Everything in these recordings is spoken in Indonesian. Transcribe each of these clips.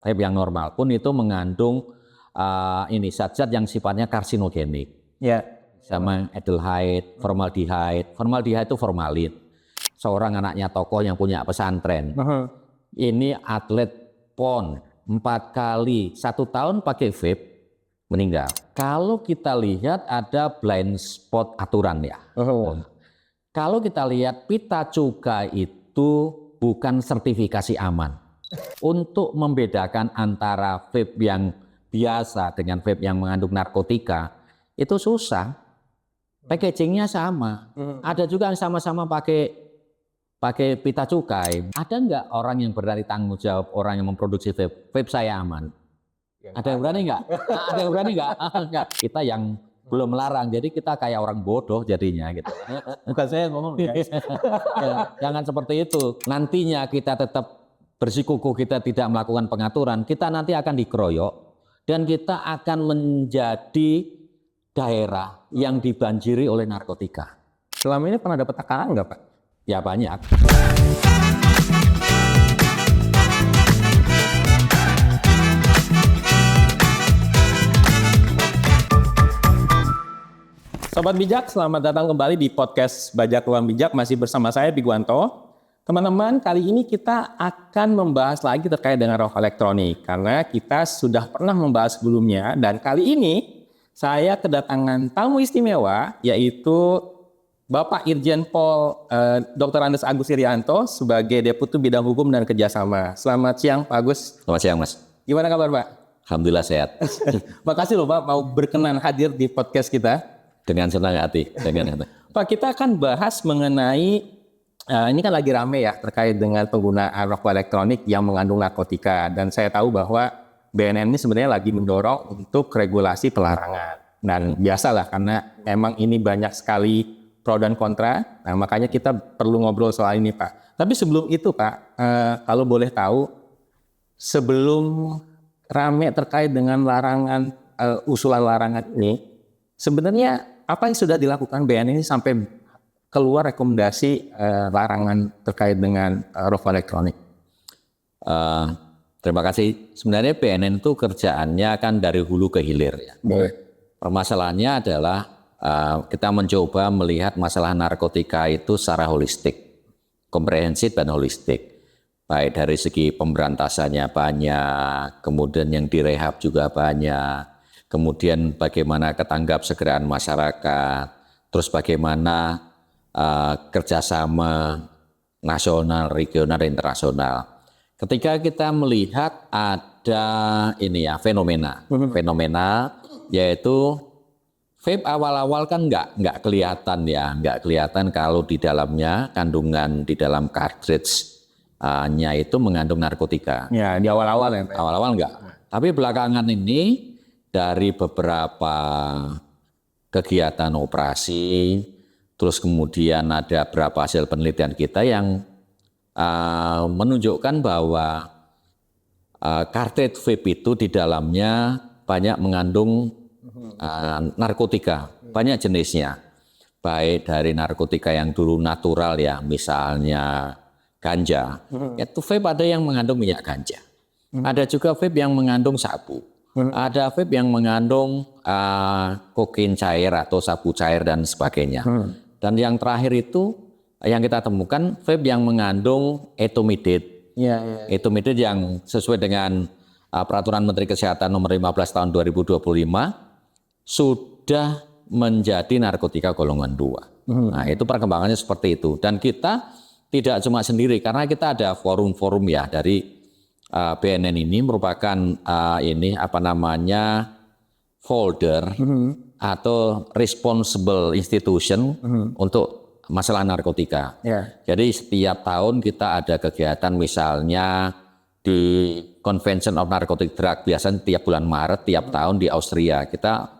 Vape yang normal pun itu mengandung ini zat-zat yang sifatnya karsinogenik. Ya. Sama aldehyde, formaldehyde. Formaldehyde itu formalin. Seorang anaknya tokoh yang punya pesantren. Ini atlet PON 4 kali 1 tahun pakai vape meninggal. Kalau kita lihat ada blind spot aturan ya. Kalau kita lihat pita cukai itu bukan sertifikasi aman. Untuk membedakan antara vape yang biasa dengan vape yang mengandung narkotika itu susah. Packagingnya sama. Ada juga yang sama-sama pakai pita cukai. Ada nggak orang yang berani tanggung jawab orang yang memproduksi vape? Vape saya aman. Ada yang berani nggak? Ada yang berani nggak? Nggak. Kita yang belum melarang, jadi kita kayak orang bodoh jadinya gitu. Bukan saya ngomong guys. Ya, jangan seperti itu. Nantinya kita tetap bersikukuh, kita tidak melakukan pengaturan, kita nanti akan dikeroyok dan kita akan menjadi daerah yang dibanjiri oleh narkotika. Selama ini pernah dapat tekanan nggak Pak? Ya banyak. Sobat Bijak, selamat datang kembali di podcast Bajak Ruang Bijak, masih bersama saya Biguanto. Teman-teman, kali ini kita akan membahas lagi terkait dengan rokok elektronik karena kita sudah pernah membahas sebelumnya, dan kali ini saya kedatangan tamu istimewa yaitu Bapak Irjen Pol Dr. Andes Agus Irianto sebagai Deputi Bidang Hukum dan Kerjasama. Selamat siang Pak Agus. Selamat siang Mas. Gimana kabar Pak? Alhamdulillah sehat. Makasih loh Pak mau berkenan hadir di podcast kita. Dengan senang hati. Pak, kita akan bahas mengenai ini kan lagi rame ya terkait dengan penggunaan rokok elektronik yang mengandung narkotika, dan saya tahu bahwa BNN ini sebenarnya lagi mendorong untuk regulasi pelarangan. Dan biasalah karena memang ini banyak sekali pro dan kontra, nah makanya kita perlu ngobrol soal ini Pak. Tapi sebelum itu Pak, kalau boleh tahu, sebelum rame terkait dengan larangan usulan larangan ini, sebenarnya apa yang sudah dilakukan BNN ini sampai keluar rekomendasi larangan terkait dengan rokok elektronik? Terima kasih. Sebenarnya BNN itu kerjaannya kan dari hulu ke hilir ya. Permasalahannya adalah kita mencoba melihat masalah narkotika itu secara holistik, komprehensif dan holistik. Baik dari segi pemberantasannya banyak, kemudian yang direhab juga banyak, kemudian bagaimana ketanggap segeraan masyarakat, terus bagaimana kerjasama nasional, regional, internasional. Ketika kita melihat ada ini ya fenomena yaitu vape awal-awal kan nggak kelihatan ya, nggak kelihatan kalau di dalamnya kandungan di dalam cartridge-nya itu mengandung narkotika. Ya di awal-awal ya. Awal-awal nggak. Tapi belakangan ini dari beberapa kegiatan operasi, terus kemudian ada beberapa hasil penelitian kita yang menunjukkan bahwa cartridge vape itu di dalamnya banyak mengandung narkotika, banyak jenisnya. Baik dari narkotika yang dulu natural ya, misalnya ganja, itu vape ada yang mengandung minyak ganja. Ada juga vape yang mengandung sabu. Ada vape yang mengandung kokain cair atau sabu cair dan sebagainya. Dan yang terakhir itu yang kita temukan vape yang mengandung etomidate. Etomidate yang sesuai dengan Peraturan Menteri Kesehatan Nomor 15 Tahun 2025 sudah menjadi narkotika golongan 2. Nah, itu perkembangannya seperti itu. Dan kita tidak cuma sendiri karena kita ada forum-forum ya dari BNN ini merupakan folder atau responsible institution untuk masalah narkotika. Jadi setiap tahun kita ada kegiatan misalnya di Convention of Narcotic Drug, biasanya tiap bulan Maret tiap tahun di Austria. Kita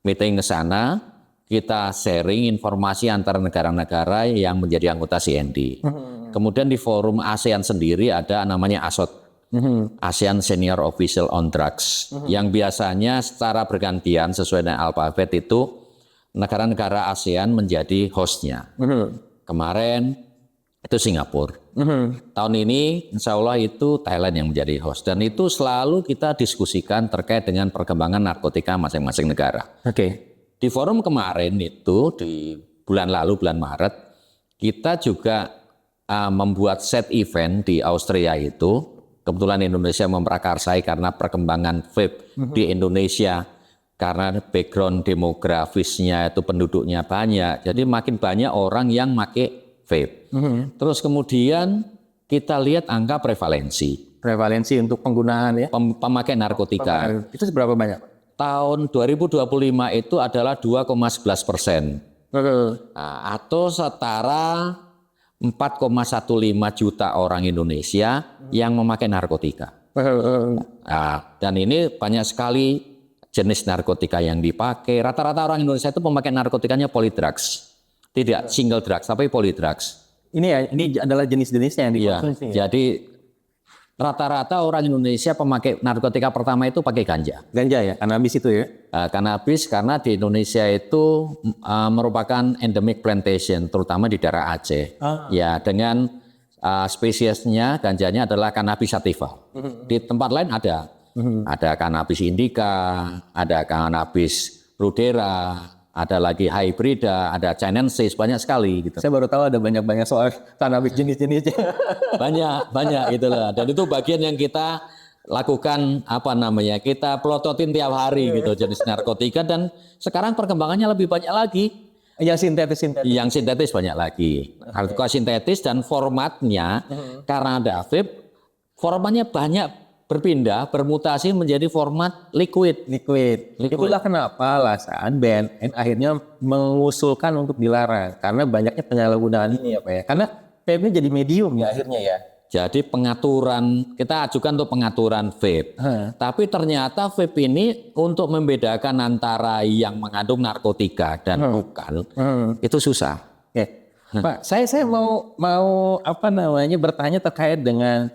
meeting ke sana, kita sharing informasi antar negara-negara yang menjadi anggota CND. Kemudian di forum ASEAN sendiri ada namanya ASOT, ASEAN Senior Official on Drugs, yang biasanya secara bergantian sesuai dengan alfabet itu negara-negara ASEAN menjadi hostnya. Kemarin itu Singapura. Tahun ini insya Allah itu Thailand yang menjadi host. Dan itu selalu kita diskusikan terkait dengan perkembangan narkotika masing-masing negara. Di forum kemarin itu, di bulan lalu, bulan Maret, kita juga membuat set event di Austria itu. Kebetulan Indonesia memprakarsai karena perkembangan vape di Indonesia. Karena background demografisnya itu penduduknya banyak. Jadi makin banyak orang yang pakai vape. Terus kemudian kita lihat angka prevalensi. Prevalensi untuk penggunaan ya? Pemakai narkotika. Itu seberapa banyak? Tahun 2025 itu adalah 2,11%. Atau setara 4,15 juta orang Indonesia yang memakai narkotika. Dan ini banyak sekali jenis narkotika yang dipakai. Rata-rata orang Indonesia itu pemakai narkotikanya polydrugs. Tidak single drugs, tapi polydrugs. Ini adalah jenis-jenisnya yang dikonsumsi. Jadi rata-rata orang Indonesia pemakai narkotika pertama itu pakai ganja. Ganja ya, kanabis itu ya? Kanabis karena di Indonesia itu merupakan endemic plantation, terutama di daerah Aceh. Ya, dengan spesiesnya ganjanya adalah Cannabis sativa. Di tempat lain ada Cannabis indica, ada Cannabis rudera, ada lagi hybrida, ada chinensis, banyak sekali gitu. Saya baru tahu ada banyak soal kanabis jenis-jenisnya. banyak itulah. Dan itu bagian yang kita lakukan kita pelototin tiap hari gitu jenis narkotika, dan sekarang perkembangannya lebih banyak lagi. Yang sintetis. Yang sintetis banyak lagi. Narkotika sintetis dan formatnya karena ada vape, formatnya banyak bermutasi menjadi format liquid. Itulah kenapa alasan BNN akhirnya mengusulkan untuk dilarang, karena banyaknya penyalahgunaan ini ya Pak ya. Karena vape ini jadi medium ya akhirnya ya. Jadi pengaturan, kita ajukan untuk pengaturan vape. Tapi ternyata vape ini untuk membedakan antara yang mengandung narkotika dan bukan, itu susah. Pak, saya mau bertanya terkait dengan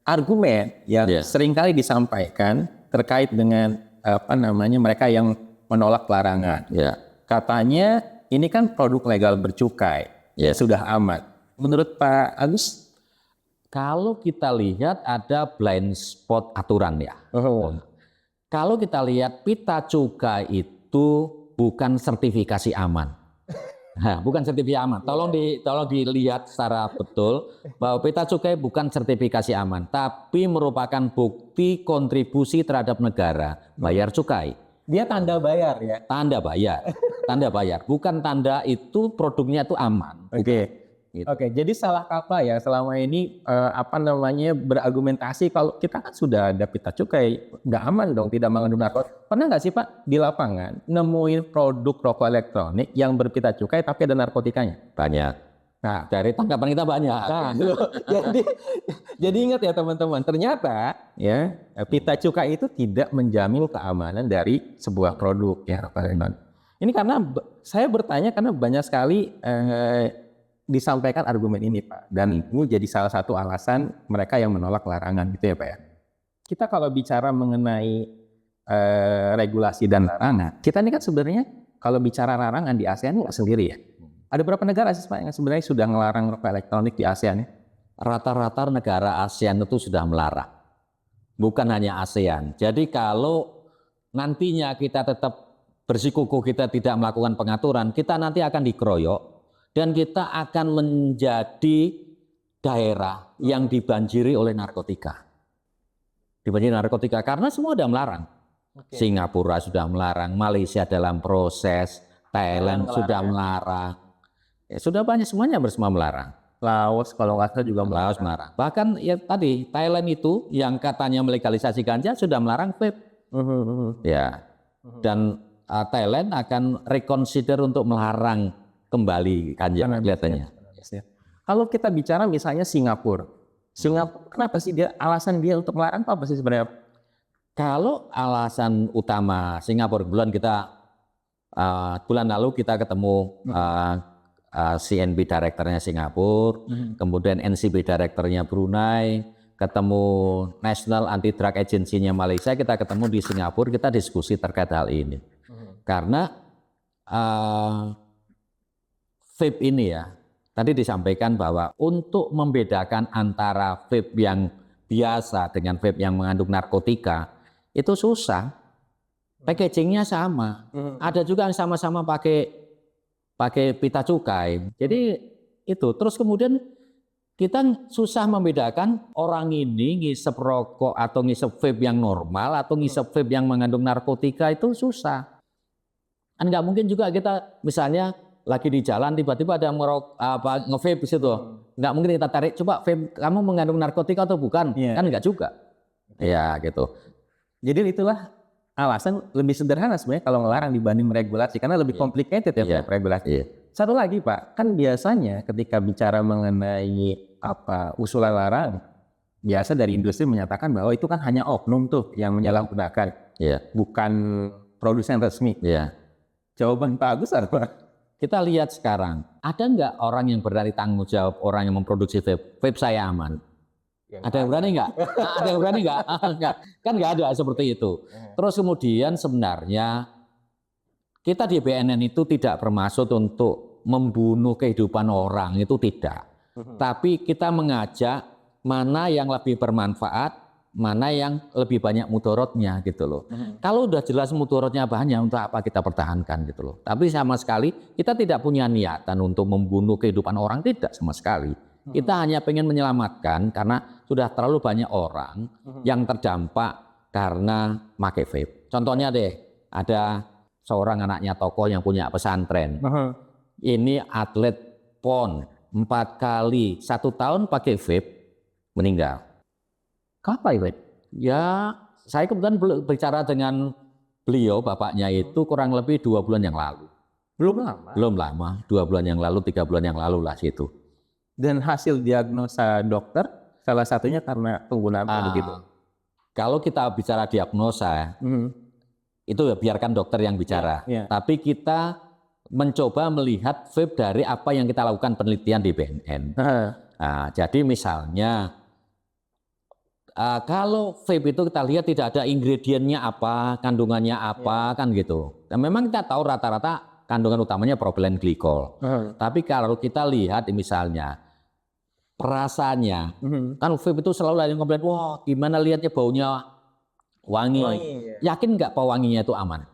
argumen yang seringkali disampaikan terkait dengan mereka yang menolak larangan. Katanya ini kan produk legal bercukai, sudah aman. Menurut Pak Agus? Kalau kita lihat ada blind spot aturan ya. Kalau kita lihat pita cukai itu bukan sertifikasi aman. Bukan sertifikasi aman. Tolong dilihat secara betul bahwa pita cukai bukan sertifikasi aman, tapi merupakan bukti kontribusi terhadap negara, bayar cukai. Dia tanda bayar ya? Tanda bayar. Bukan tanda itu produknya itu aman. Oke, jadi salah kaprah ya selama ini berargumentasi kalau kita kan sudah ada pita cukai, nggak aman dong, tidak mengandung narkotika. Pernah nggak sih Pak di lapangan nemuin produk rokok elektronik yang berpita cukai tapi ada narkotikanya? Banyak. Nah, dari tanggapan kita banyak. Jadi ingat ya teman-teman, ternyata ya pita cukai itu tidak menjamin keamanan dari sebuah produk ya rokok elektronik. Ini karena saya bertanya karena banyak sekali disampaikan argumen ini Pak, dan ini jadi salah satu alasan mereka yang menolak larangan gitu ya Pak ya. Kita kalau bicara mengenai regulasi dan larangan, kita ini kan sebenarnya kalau bicara larangan di ASEAN nggak sendiri ya. Ada berapa negara sih Pak yang sebenarnya sudah melarang rokok elektronik di ASEAN ya? Rata-rata negara ASEAN itu sudah melarang, bukan hanya ASEAN. Jadi kalau nantinya kita tetap bersikukuh kita tidak melakukan pengaturan, kita nanti akan dikeroyok. Dan kita akan menjadi daerah yang dibanjiri oleh narkotika. Dibanjiri narkotika karena semua sudah melarang. Singapura sudah melarang, Malaysia dalam proses, Thailand sudah melarang. Ya, sudah banyak semuanya bersama melarang. Laos kalau nggak salah juga melarang. Bahkan ya tadi Thailand itu yang katanya melegalisasi ganja sudah melarang vape. Dan Thailand akan reconsider untuk melarang kembali ganja kelihatannya. Kalau kita bicara misalnya Singapura, kenapa sih alasan dia untuk melarang apa sih sebenarnya? Kalau alasan utama Singapura, bulan lalu kita ketemu CNB Directornya Singapura, kemudian NCB Directornya Brunei, ketemu National Anti Drug Agency-nya Malaysia, kita ketemu di Singapura, kita diskusi terkait hal ini. Karena vape ini ya, Tadi disampaikan bahwa untuk membedakan antara vape yang biasa dengan vape yang mengandung narkotika itu susah. Packagingnya sama. Ada juga yang sama-sama pakai pita cukai. Jadi itu. Terus kemudian kita susah membedakan orang ini ngisep rokok atau ngisep vape yang normal atau ngisep vape yang mengandung narkotika itu susah. Kan nggak mungkin juga kita misalnya lagi di jalan tiba-tiba ada yang nge-vape di situ. Nggak mungkin kita tarik, coba vape kamu mengandung narkotika atau bukan? Kan nggak juga. Ya gitu. Jadi itulah alasan lebih sederhana sebenarnya kalau ngelarang dibanding meregulasi karena lebih complicated ya regulasi. Satu lagi Pak, kan biasanya ketika bicara mengenai usulan larang, biasa dari industri menyatakan bahwa itu kan hanya oknum tuh yang menyalahgunakan, bukan produsen resmi. Jawaban Pak Agus apa? Kita lihat sekarang, ada nggak orang yang berani tanggung jawab orang yang memproduksi vape? Vape saya aman. Ada yang berani nggak? Ada yang berani nggak? Kan nggak ada seperti itu. Terus kemudian sebenarnya kita di BNN itu tidak bermaksud untuk membunuh kehidupan orang, itu tidak. Tapi kita mengajak mana yang lebih bermanfaat, mana yang lebih banyak mudorotnya gitu loh. Kalau udah jelas mudorotnya banyak, untuk apa kita pertahankan gitu loh. Tapi sama sekali kita tidak punya niatan untuk membunuh kehidupan orang, tidak sama sekali. Kita hanya pengen menyelamatkan karena sudah terlalu banyak orang yang terdampak karena pakai vape. Contohnya deh, ada seorang anaknya tokoh yang punya pesantren. Ini atlet PON 4 kali 1 tahun pakai vape, meninggal. Kapan itu? Ya, saya kebetulan bicara dengan beliau, bapaknya itu kurang lebih 2 bulan yang lalu. Belum lama? Belum lama, 2 bulan yang lalu, 3 bulan yang lalu lah situ. Dan hasil diagnosa dokter, salah satunya karena penggunaan produk itu? Kalau kita bicara diagnosa, itu ya biarkan dokter yang bicara. Tapi kita mencoba melihat vape dari apa yang kita lakukan penelitian di BNN. Jadi misalnya, kalau vape itu kita lihat tidak ada ingredientnya apa, kandungannya apa, kan gitu. Dan memang kita tahu rata-rata kandungan utamanya propylene glycol. Tapi kalau kita lihat misalnya perasaannya, kan vape itu selalu ada yang komplain, wah gimana lihatnya baunya wangi. Yakin nggak pewanginya itu aman?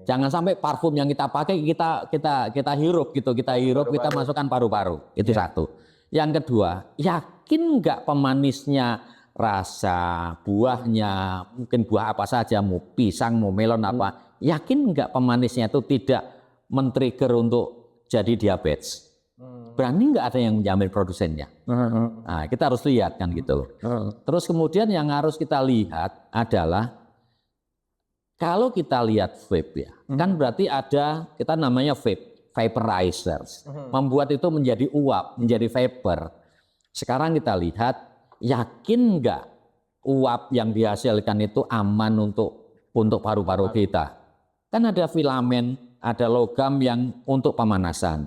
Jangan sampai parfum yang kita pakai kita hirup gitu, kita masukkan paru-paru. Itu satu. Yang kedua, yakin nggak pemanisnya rasa buahnya, mungkin buah apa saja, mau pisang, mau melon apa, yakin nggak pemanisnya itu tidak men-trigger untuk jadi diabetes? Berani nggak ada yang menjamin produsennya? Nah, kita harus lihat kan gitu. Terus kemudian yang harus kita lihat adalah kalau kita lihat vape ya, kan berarti ada kita namanya vape, vaporizers, membuat itu menjadi uap, menjadi vapor. Sekarang kita lihat, yakin nggak uap yang dihasilkan itu aman untuk paru-paru kita? Kan ada filamen, ada logam yang untuk pemanasan,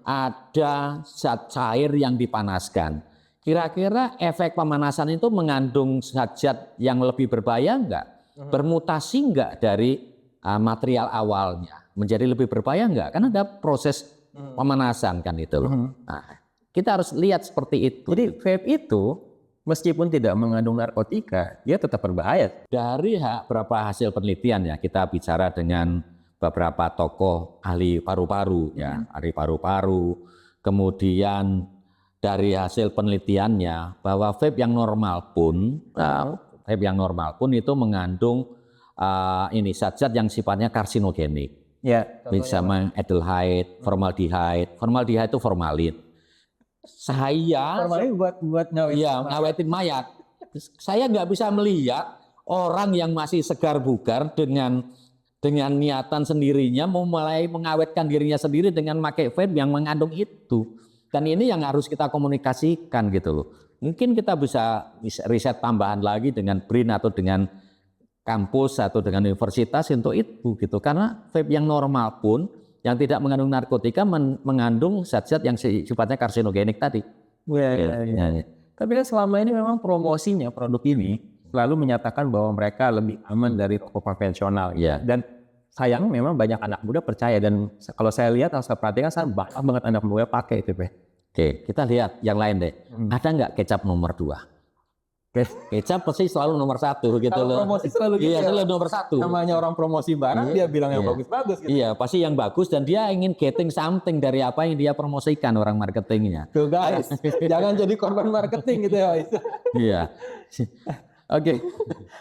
ada zat cair yang dipanaskan. Kira-kira efek pemanasan itu mengandung zat-zat yang lebih berbahaya enggak? Bermutasi enggak dari material awalnya? Menjadi lebih berbahaya enggak? Kan ada proses pemanasan kan itu loh. Nah, kita harus lihat seperti itu. Jadi vape itu meskipun tidak mengandung narkotika, dia tetap berbahaya. Dari beberapa hasil penelitian ya, kita bicara dengan beberapa tokoh ahli paru-paru ya, ahli paru-paru. Kemudian dari hasil penelitiannya bahwa vape yang normal pun itu mengandung ini zat-zat yang sifatnya karsinogenik. Misalnya aldehyde, formaldehyde. Formaldehyde itu formalin. Formalin buat ngawetin mayat. Saya nggak bisa melihat orang yang masih segar bugar dengan niatan sendirinya mau mulai mengawetkan dirinya sendiri dengan pakai vape yang mengandung itu. Dan ini yang harus kita komunikasikan gitu loh. Mungkin kita bisa riset tambahan lagi dengan BRIN atau dengan kampus atau dengan universitas untuk itu gitu. Karena vape yang normal pun yang tidak mengandung narkotika mengandung zat-zat yang sifatnya karsinogenik tadi. Tapi kan selama ini memang promosinya produk ini selalu menyatakan bahwa mereka lebih aman dari rokok konvensional. Dan sayang memang banyak anak muda percaya, dan kalau saya lihat, kalau saya perhatikan, banyak banget anak muda pakai itu. Oke, kita lihat yang lain deh. Ada nggak kecap nomor 2? Kecap pasti selalu nomor 1 gitu Kalau loh. promosi selalu gitu Iya, ya. selalu nomor 1. Namanya orang promosi barang, dia bilang yang bagus-bagus gitu. Iya, pasti yang bagus dan dia ingin getting something dari apa yang dia promosikan orang marketingnya. Tuh guys, jangan jadi korban marketing gitu ya guys. Iya. Oke,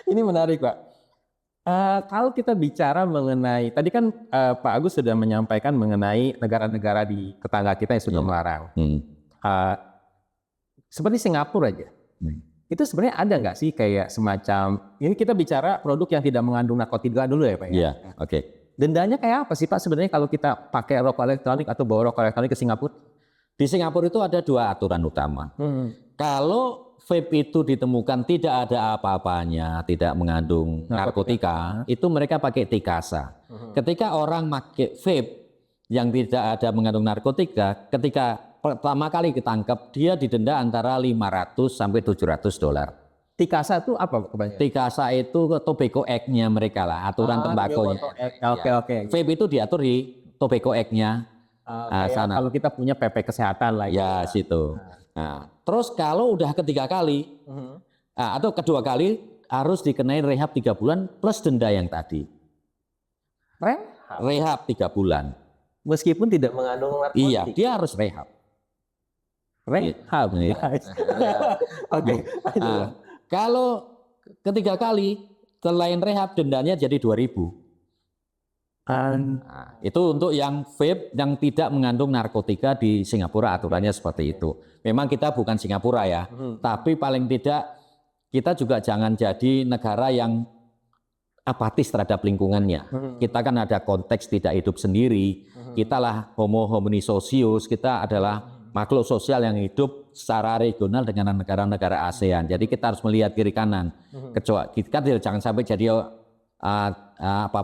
ini menarik Pak. Kalau kita bicara mengenai, tadi kan Pak Agus sudah menyampaikan mengenai negara-negara di tetangga kita yang sudah melarang. Seperti Singapura aja. Itu sebenarnya ada nggak sih kayak semacam, ini kita bicara produk yang tidak mengandung narkotika dulu ya Pak ya? Iya, oke. Dendanya kayak apa sih Pak sebenarnya kalau kita pakai rokok elektronik atau bawa rokok elektronik ke Singapura? Di Singapura itu ada 2 aturan utama. Kalau vape itu ditemukan tidak ada apa-apanya, tidak mengandung narkotika, itu mereka pakai tikasa. Ketika orang pakai vape yang tidak ada mengandung narkotika, ketika pertama kali ketangkep, dia didenda antara 500 sampai 700 dolar. Tikasa itu apa kebanyakan? Tikasa itu tobacco act-nya mereka lah, aturan tembakonya. Oke. Vape itu diatur di tobacco act-nya sana. Kalau kita punya PP kesehatan lah. Ya, situ. Nah, terus kalau udah ketiga kali atau kedua kali harus dikenai rehab 3 bulan plus denda yang tadi. Rehab 3 bulan. Meskipun tidak mengandung narkotika. Iya, dia harus rehab. Rehab. Oke. Kalau ketiga kali selain rehab dendanya jadi 2.000. Nah, itu untuk yang vape yang tidak mengandung narkotika di Singapura aturannya seperti itu. Memang kita bukan Singapura ya, tapi paling tidak kita juga jangan jadi negara yang apatis terhadap lingkungannya. Kita kan ada konteks tidak hidup sendiri. Kita lah homo homini socius, kita adalah makhluk sosial yang hidup secara regional dengan negara-negara ASEAN. Jadi kita harus melihat kiri kanan. Kecuali kita jangan sampai jadi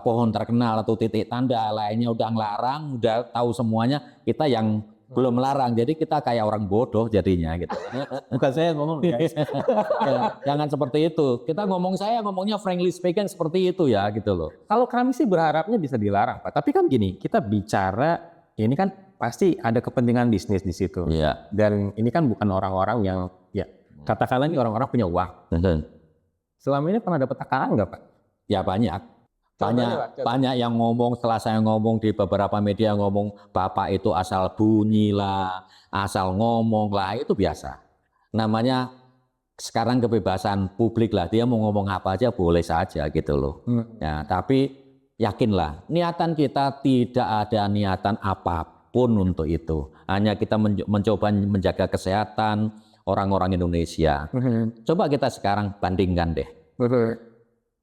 pohon terkenal atau titik tanda lainnya udah ngelarang, udah tahu semuanya, kita yang belum melarang. Jadi kita kayak orang bodoh jadinya gitu. Bukan saya ngomong guys. Ya, jangan seperti itu. Kita ngomongnya frankly speaking seperti itu ya gitu loh. Kalau kami sih berharapnya bisa dilarang Pak. Tapi kan gini, kita bicara ini kan pasti ada kepentingan bisnis di situ. Iya. Dan ini kan bukan orang-orang yang ya katakanlah ini orang-orang punya uang. Selama ini pernah dapat tekanan nggak Pak? Ya banyak. Banyak yang ngomong, setelah saya ngomong di beberapa media ngomong Bapak itu asal bunyi lah, asal ngomong lah, itu biasa. Namanya sekarang kebebasan publik lah, dia mau ngomong apa aja boleh saja gitu loh. Ya, tapi yakinlah niatan kita tidak ada niatan apapun untuk itu. Hanya kita mencoba menjaga kesehatan orang-orang Indonesia. Coba kita sekarang bandingkan deh.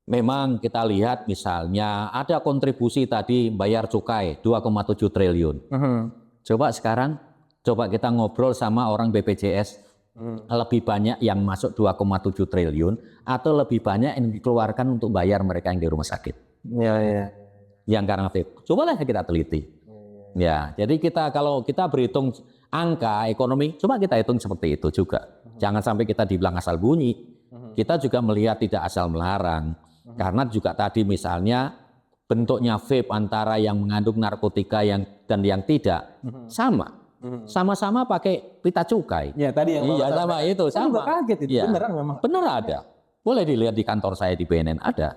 Memang kita lihat misalnya ada kontribusi tadi bayar cukai 2,7 triliun. Coba sekarang, coba kita ngobrol sama orang BPJS, lebih banyak yang masuk 2,7 triliun atau lebih banyak yang dikeluarkan untuk bayar mereka yang di rumah sakit. Iya. Yang karena vape. Cobalah kita teliti. Ya, jadi kalau kita berhitung angka ekonomi, coba kita hitung seperti itu juga. Jangan sampai kita dibilang asal bunyi. Kita juga melihat tidak asal melarang. Karena juga tadi misalnya bentuknya vape antara yang mengandung narkotika dan yang tidak sama-sama pakai pita cukai. Ya tadi yang iya sama itu sama. Juga kaget itu ya. beneran memang. Bener ada. Boleh dilihat di kantor saya di BNN ada.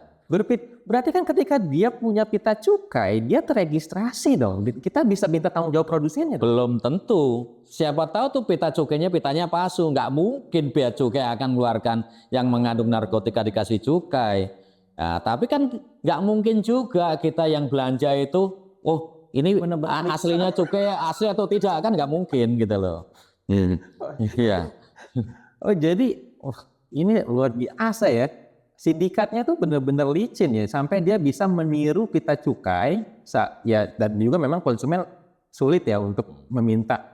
Berarti kan ketika dia punya pita cukai dia terregistrasi dong. Kita bisa minta tanggung jawab produsennya. Belum tentu. Siapa tahu tuh pita cukainya pitanya palsu. Nggak mungkin bea cukai akan mengeluarkan yang mengandung narkotika dikasih cukai. Nah, tapi kan nggak mungkin juga kita yang belanja itu, oh ini aslinya cukai asli atau tidak, kan nggak mungkin gitu loh. Iya. Oh jadi ini luar biasa ya. Sindikatnya tuh benar-benar licin ya, sampai dia bisa meniru pita cukai ya, dan juga memang konsumen sulit ya untuk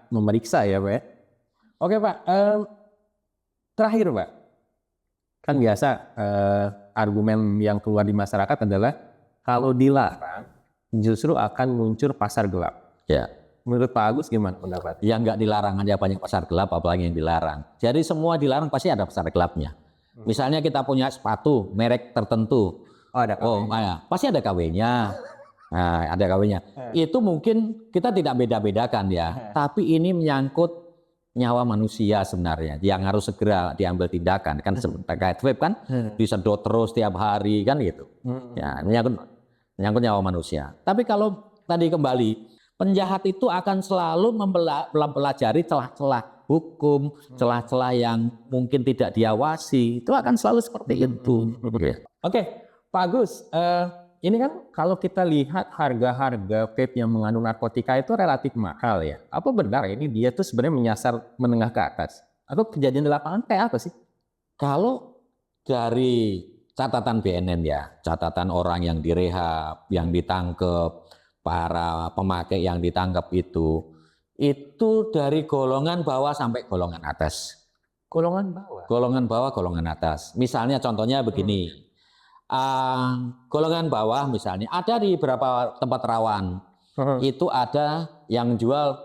memeriksa ya Pak. Oke Pak, terakhir Pak, kan biasa argumen yang keluar di masyarakat adalah kalau dilarang justru akan muncul pasar gelap. Ya. Menurut Pak Agus gimana pendapat? Yang nggak dilarang aja banyak pasar gelap, apalagi yang dilarang. Jadi semua dilarang pasti ada pasar gelapnya. Misalnya kita punya sepatu merek tertentu. Ada KW. Pasti ada KW-nya. Nah, ada KW-nya. Itu mungkin kita tidak beda-bedakan ya. Tapi ini menyangkut nyawa manusia sebenarnya yang harus segera diambil tindakan kan terkait vape kan disedot terus tiap hari kan gitu. Ya, menyangkut nyawa manusia. Tapi kalau tadi kembali, penjahat itu akan selalu mempelajari celah-celah hukum, celah-celah yang mungkin tidak diawasi. Itu akan selalu seperti itu. Oke, Pak Agus, ini kan kalau kita lihat harga-harga vape yang mengandung narkotika itu relatif mahal ya. Apa benar ini dia tuh sebenarnya menyasar menengah ke atas? Atau kejadian di lapangan kayak apa sih? Kalau dari catatan BNN ya, catatan orang yang direhab, yang ditangkap, para pemakai yang ditangkap itu dari golongan bawah sampai golongan atas. Golongan bawah? Golongan bawah, golongan atas. Misalnya contohnya begini, golongan bawah misalnya ada di beberapa tempat rawan, itu ada yang jual,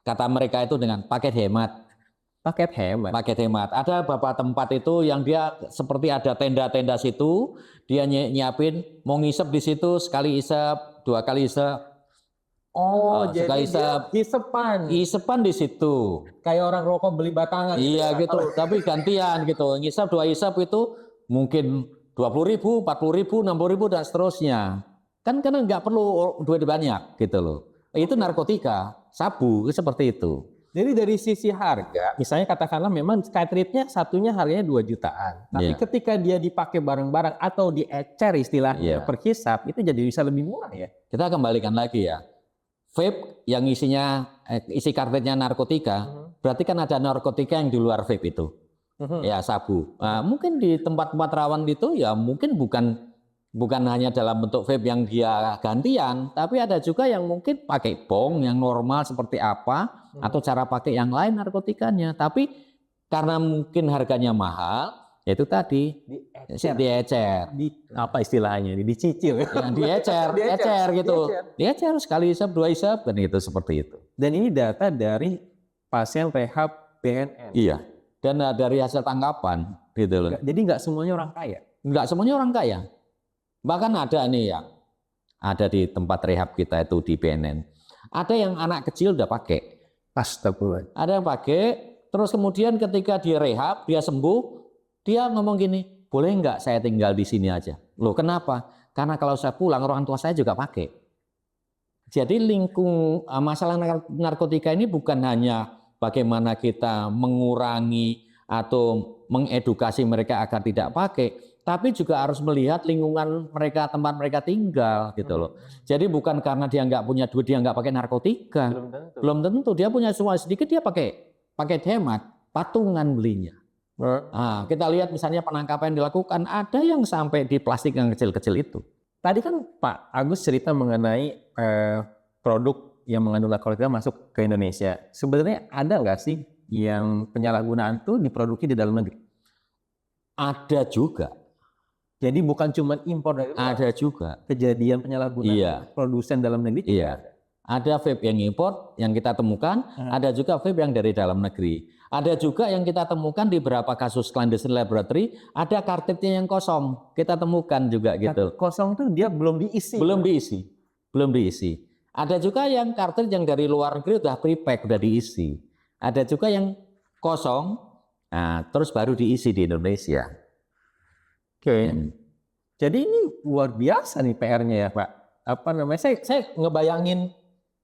kata mereka itu dengan paket hemat. Paket hemat? Paket hemat. Ada beberapa tempat itu yang dia seperti ada tenda-tenda situ, dia nyiapin, mau ngisep di situ, sekali isep, 2 kali isep. Oh, jadi isep. Isepan di situ. Kayak orang rokok beli batangan. Iya gitu, tapi gantian gitu. Ngisep 2 isep itu mungkin 20.000, 40.000, 60.000 dan seterusnya. Kan karena nggak perlu duit banyak gitu loh. Itu narkotika, sabu seperti itu. Jadi dari sisi harga, misalnya katakanlah memang cartridge-nya satunya harganya 2 jutaan. Tapi ketika dia dipakai bareng-bareng atau diecer istilahnya per hisap, itu jadi bisa lebih murah ya. Kita kembalikan lagi ya. Vape yang isinya isi cartridge-nya narkotika, berarti kan ada narkotika yang di luar vape itu. Ya, sabu. Nah, mungkin di tempat-tempat rawan itu ya mungkin bukan hanya dalam bentuk vape yang dia gantian, tapi ada juga yang mungkin pakai bong yang normal seperti apa, atau cara pakai yang lain narkotikanya. Tapi karena mungkin harganya mahal, yaitu tadi diecer. Apa istilahnya? Dicicil. Ya, diecer gitu. Diecer sekali isep, 2 isep, dan itu seperti itu. Dan ini data dari pasien rehab BNN. Iya. Dan dari hasil tangkapan gitu loh. Jadi nggak semuanya orang kaya. Nggak semuanya orang kaya. Bahkan ada nih yang ada di tempat rehab kita itu di BNN. Ada yang anak kecil udah pakai. Astagfirullah. Ada yang pakai, terus kemudian ketika dia rehab, dia sembuh, dia ngomong gini, boleh nggak saya tinggal di sini aja? Loh kenapa? Karena kalau saya pulang orang tua saya juga pakai. Jadi masalah narkotika ini bukan hanya bagaimana kita mengurangi atau mengedukasi mereka agar tidak pakai, tapi juga harus melihat lingkungan mereka, tempat mereka tinggal gitu loh. Jadi bukan karena dia nggak punya duit dia nggak pakai narkotika. Belum tentu. Dia punya semua sedikit dia pakai hemat, patungan belinya. Nah, kita lihat misalnya penangkapan yang dilakukan ada yang sampai di plastik yang kecil-kecil itu. Tadi kan Pak Agus cerita mengenai produk yang mengandung narkotika masuk ke Indonesia. Sebenarnya ada nggak sih yang penyalahgunaan itu diproduksi di dalam negeri? Ada juga. Jadi bukan cuma impor dari luar. Ada juga. Kejadian penyalahgunaan produsen dalam negeri. Iya. Ada vape yang impor yang kita temukan, ada juga vape yang dari dalam negeri. Ada juga yang kita temukan di beberapa kasus clandestine laboratory, ada kartridnya yang kosong. Kita temukan juga gitu. Kosong tuh dia belum diisi. Belum diisi. Ada juga yang kartridge yang dari luar negeri udah pre-pack, udah diisi. Ada juga yang kosong, nah, terus baru diisi di Indonesia. Oke. Jadi ini luar biasa nih PR-nya ya Pak. Apa namanya? Saya ngebayangin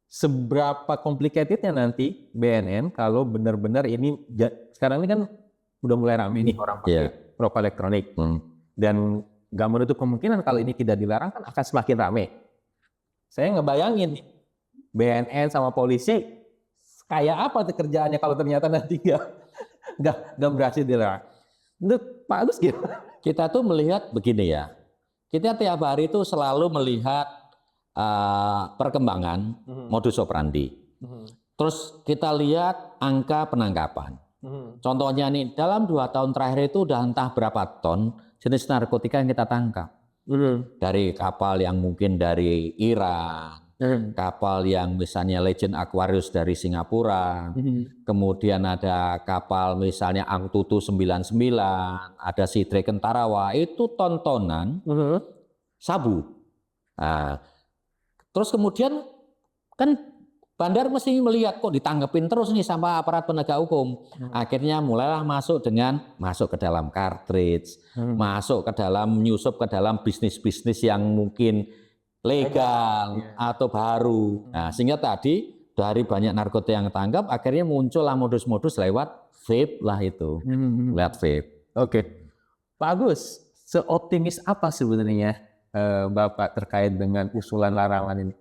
seberapa complicatednya nanti BNN kalau benar-benar ini sekarang ini kan udah mulai ramai nih orang pakai rokok elektronik. Dan nggak menutup kemungkinan kalau ini tidak dilarang kan akan semakin ramai. Saya ngebayangin BNN sama polisi kayak apa tuh kerjaannya kalau ternyata nanti nggak berhasil dilarang. Menurut Pak Agus gimana? Kita tuh melihat begini ya. Kita tiap hari itu selalu melihat perkembangan modus operandi. Terus kita lihat angka penangkapan. Contohnya nih dalam 2 tahun terakhir itu udah entah berapa ton jenis narkotika yang kita tangkap. Dari kapal yang mungkin dari Iran, kapal yang misalnya Legend Aquarius dari Singapura, kemudian ada kapal misalnya Angtutu 99, ada Sea Dragon Tarawa, itu tontonan sabu. Nah, terus kemudian kan Bandar mesti melihat kok ditanggepin terus nih sama aparat penegak hukum. Akhirnya mulailah masuk ke dalam cartridge, masuk ke dalam nyusup ke dalam bisnis-bisnis yang mungkin legal atau baru. Nah, sehingga tadi dari banyak narkotika yang tangkap, akhirnya muncullah modus-modus lewat vape lah itu, lewat vape. Oke, Pak Agus, seoptimis apa sebenarnya Bapak terkait dengan usulan larangan ini?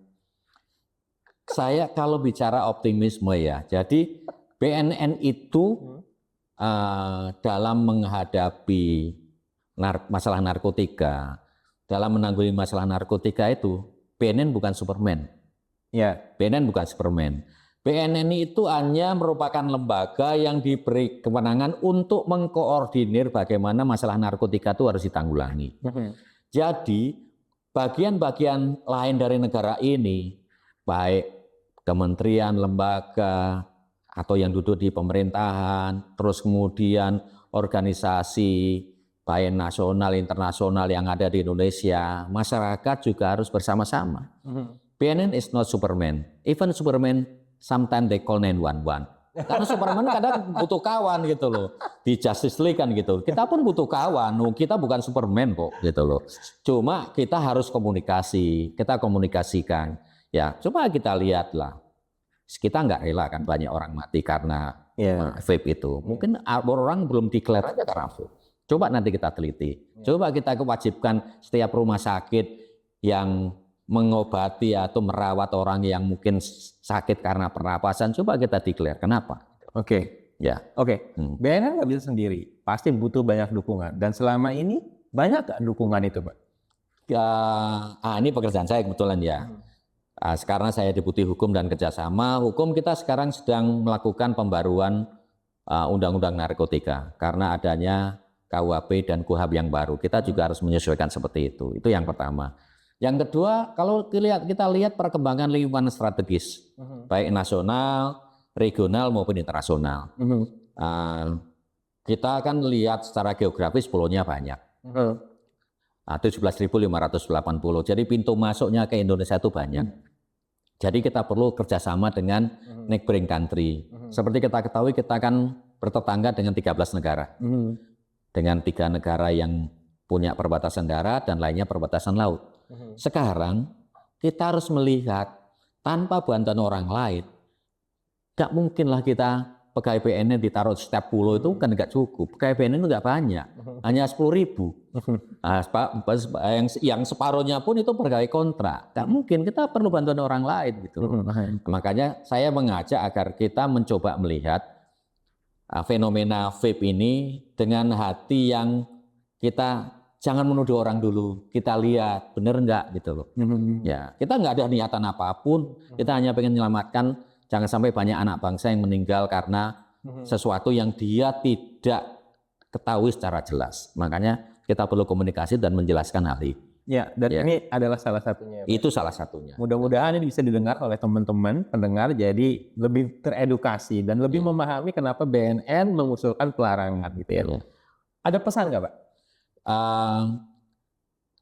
Saya kalau bicara optimisme ya, jadi BNN itu dalam menghadapi masalah narkotika, dalam menanggulangi masalah narkotika itu, BNN bukan Superman. Ya, BNN bukan Superman. BNN itu hanya merupakan lembaga yang diberi kewenangan untuk mengkoordinir bagaimana masalah narkotika itu harus ditanggulangi. Jadi bagian-bagian lain dari negara ini, baik kementerian, lembaga, atau yang duduk di pemerintahan, terus kemudian organisasi, baik nasional, internasional yang ada di Indonesia, masyarakat juga harus bersama-sama. BNN is not Superman. Even Superman, sometimes they call 911. Karena Superman kadang butuh kawan gitu loh. Di Justice League kan gitu. Kita pun butuh kawan. Kita bukan Superman kok gitu loh. Cuma kita harus komunikasi. Kita komunikasikan. Ya, coba kita lihatlah. Kita nggak rela kan banyak orang mati karena vape itu. Mungkin orang belum declare aja karena vape. Coba nanti kita teliti. Coba kita kewajibkan setiap rumah sakit yang mengobati atau merawat orang yang mungkin sakit karena pernapasan. Coba kita declare. Kenapa? Oke. Ya. Oke. BNN nggak bisa sendiri. Pasti butuh banyak dukungan. Dan selama ini banyak nggak dukungan itu, Pak? Ini pekerjaan saya kebetulan ya. Sekarang saya Deputi Hukum dan Kerjasama Hukum, kita sekarang sedang melakukan pembaruan Undang-Undang Narkotika karena adanya KUHP dan KUHAP yang baru. Kita juga harus menyesuaikan seperti itu. Itu yang pertama. Yang kedua, kalau kita lihat perkembangan lingkungan strategis, baik nasional, regional maupun internasional. Kita akan lihat secara geografis pulaunya banyak. 17.580. Jadi pintu masuknya ke Indonesia itu banyak. Jadi kita perlu kerjasama dengan neighboring country. Seperti kita ketahui, kita akan bertetangga dengan 13 negara. Dengan 3 negara yang punya perbatasan darat dan lainnya perbatasan laut. Sekarang kita harus melihat tanpa bantuan orang lain, nggak mungkinlah kita pegawai BNN ditaruh setiap pulau itu kan nggak cukup. Pegawai BNN itu nggak banyak, hanya 10.000. Yang separuhnya pun itu pegawai kontrak. Nggak mungkin, kita perlu bantuan orang lain gitu. Makanya saya mengajak agar kita mencoba melihat fenomena vape ini dengan hati yang kita jangan menuduh orang dulu, kita lihat benar nggak gitu loh. Ya, kita nggak ada niatan apapun, kita hanya pengen menyelamatkan. Jangan sampai banyak anak bangsa yang meninggal karena sesuatu yang dia tidak ketahui secara jelas. Makanya kita perlu komunikasi dan menjelaskan hal ini. Ya, dan ini adalah salah satunya. Itu salah satunya. Mudah-mudahan ini bisa didengar oleh teman-teman pendengar, jadi lebih teredukasi dan lebih memahami kenapa BNN mengusulkan pelarangan gitu ya. Ada pesan nggak, Pak?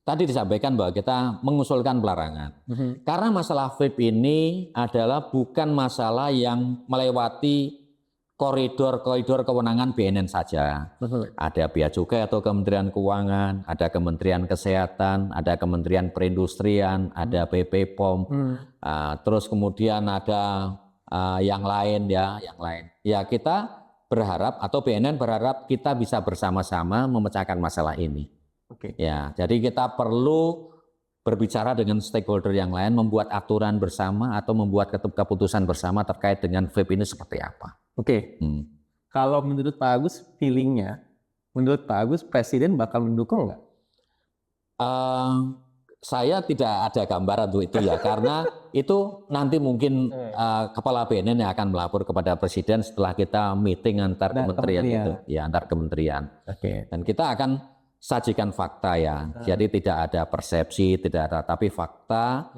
Tadi disampaikan bahwa kita mengusulkan pelarangan. Karena masalah vape ini adalah bukan masalah yang melewati koridor kewenangan BNN saja. Ada Bea Cukai atau Kementerian Keuangan, ada Kementerian Kesehatan, ada Kementerian Perindustrian, ada BP POM, terus kemudian ada yang lain ya, yang lain. Ya kita berharap atau BNN berharap kita bisa bersama-sama memecahkan masalah ini. Ya, jadi kita perlu berbicara dengan stakeholder yang lain, membuat aturan bersama atau membuat keputusan bersama terkait dengan vape ini seperti apa. Kalau menurut Pak Agus, feelingnya, menurut Pak Agus, Presiden bakal mendukung nggak? Saya tidak ada gambaran untuk itu ya, karena itu nanti mungkin Kepala BNN yang akan melapor kepada Presiden setelah kita meeting antar kementerian itu, ya antar kementerian. Dan kita akan sajikan fakta ya, jadi tidak ada persepsi, tidak ada, tapi fakta,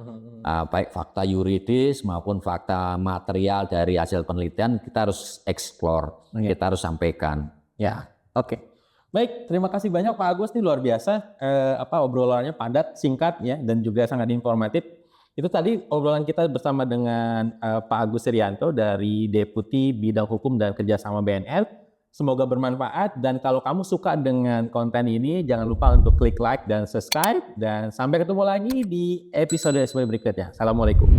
baik fakta yuridis maupun fakta material dari hasil penelitian kita harus explore, kita harus sampaikan. Ya, baik, terima kasih banyak Pak Agus, ini luar biasa, obrolannya padat, singkat ya, dan juga sangat informatif. Itu tadi obrolan kita bersama dengan Pak Agus Irianto dari Deputi Bidang Hukum dan Kerjasama BNN. Semoga bermanfaat, dan kalau kamu suka dengan konten ini, jangan lupa untuk klik like dan subscribe, dan sampai ketemu lagi di episode berikutnya. Assalamualaikum.